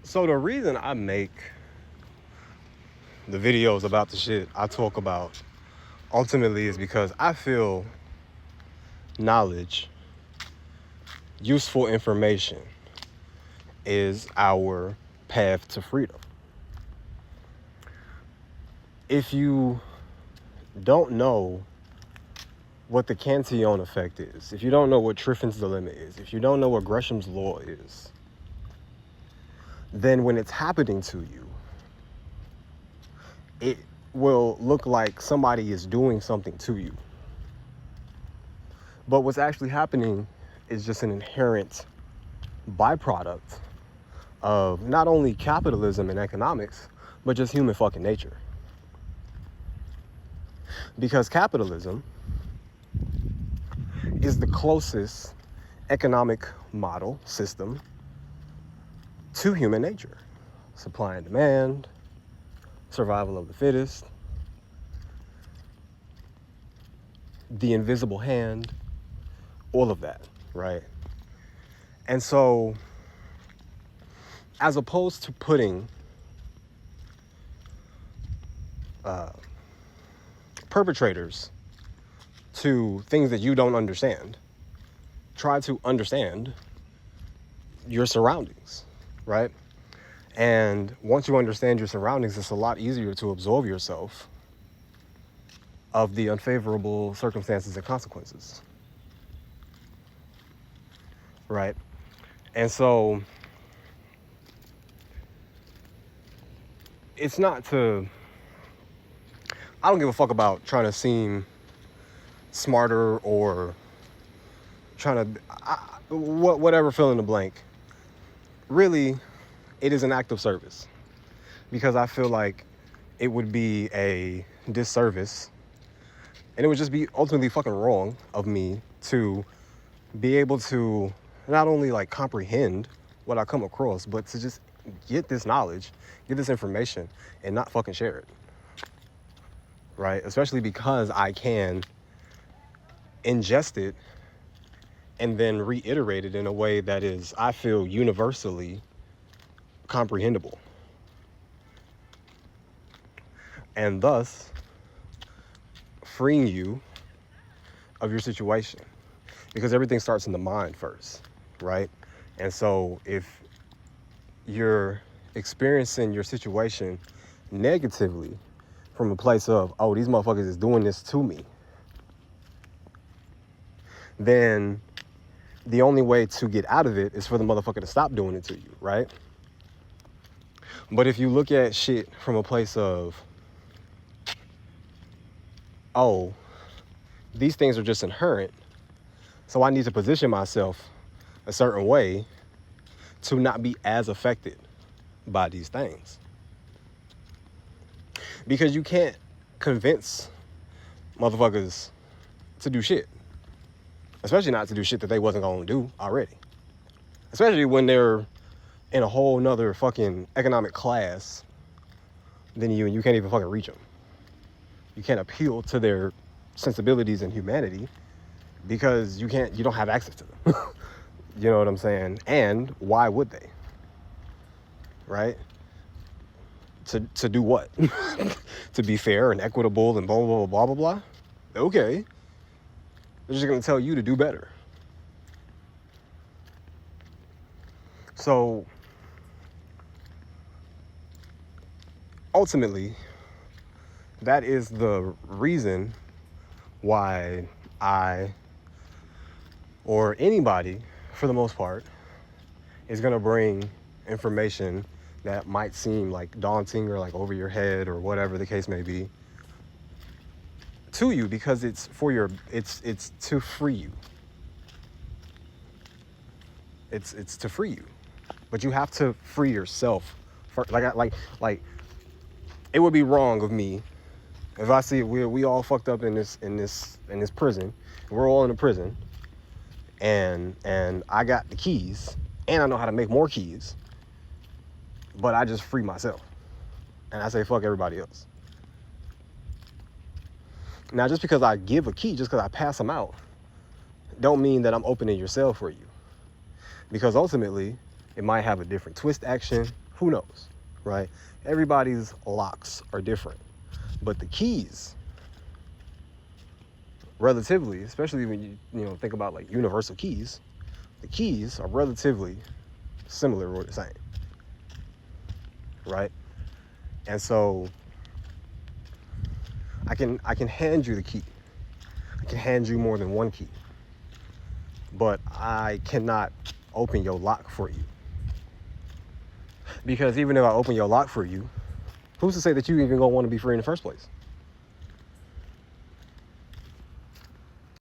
So the reason I make the videos about the shit I talk about ultimately is because I feel knowledge, useful information is our path to freedom. If you don't know what the Cantillon effect is, if you don't know what Triffin's dilemma is, if you don't know what Gresham's law is, then when it's happening to you, it will look like somebody is doing something to you. But what's actually happening is just an inherent byproduct of not only capitalism and economics, but just human fucking nature. Because capitalism is the closest economic model system to human nature. Supply and demand, survival of the fittest, the invisible hand, all of that, right? And so, as opposed to putting perpetrators to things that you don't understand, try to understand your surroundings, right? And once you understand your surroundings, it's a lot easier to absolve yourself of the unfavorable circumstances and consequences, right? And so it's not to, I don't give a fuck about trying to seem smarter or trying to, whatever, fill in the blank. Really, it is an act of service, because I feel like it would be a disservice and it would just be ultimately fucking wrong of me to be able to not only like comprehend what I come across, but to just get this knowledge, get this information, and not fucking share it, right? Especially because I can ingest it and then reiterate it in a way that is, I feel, universally comprehensible, and thus freeing you of your situation, because everything starts in the mind first, right? And so if you're experiencing your situation negatively from a place of, oh, these motherfuckers is doing this to me, then the only way to get out of it is for the motherfucker to stop doing it to you, right? But if you look at shit from a place of, oh, these things are just inherent, so I need to position myself a certain way to not be as affected by these things. Because you can't convince motherfuckers to do shit. Especially not to do shit that they wasn't gonna do already. Especially when they're in a whole nother fucking economic class than you, and you can't even fucking reach them. You can't appeal to their sensibilities and humanity because you don't have access to them. You know what I'm saying? And why would they? Right? To do what? To be fair and equitable and blah, blah, blah, blah, blah, blah? Okay. They're just going to tell you to do better. So, ultimately, that is the reason why I, or anybody, for the most part, is going to bring information that might seem like daunting or like over your head or whatever the case may be to you, because it's for your, it's to free you. It's to free you, but you have to free yourself. Like it would be wrong of me if I see we all fucked up in this prison. We're all in a prison, and I got the keys, and I know how to make more keys, but I just free myself, and I say fuck everybody else. Now, just because I give a key, just because I pass them out, don't mean that I'm opening your cell for you, because ultimately it might have a different twist action, Who knows, right? Everybody's locks are different. But the keys, relatively, especially when you think about like universal keys, the keys are relatively similar or the same, right? And so I can hand you the key. I can hand you more than one key, but I cannot open your lock for you. Because even if I open your lock for you, who's to say that you even gonna want to be free in the first place?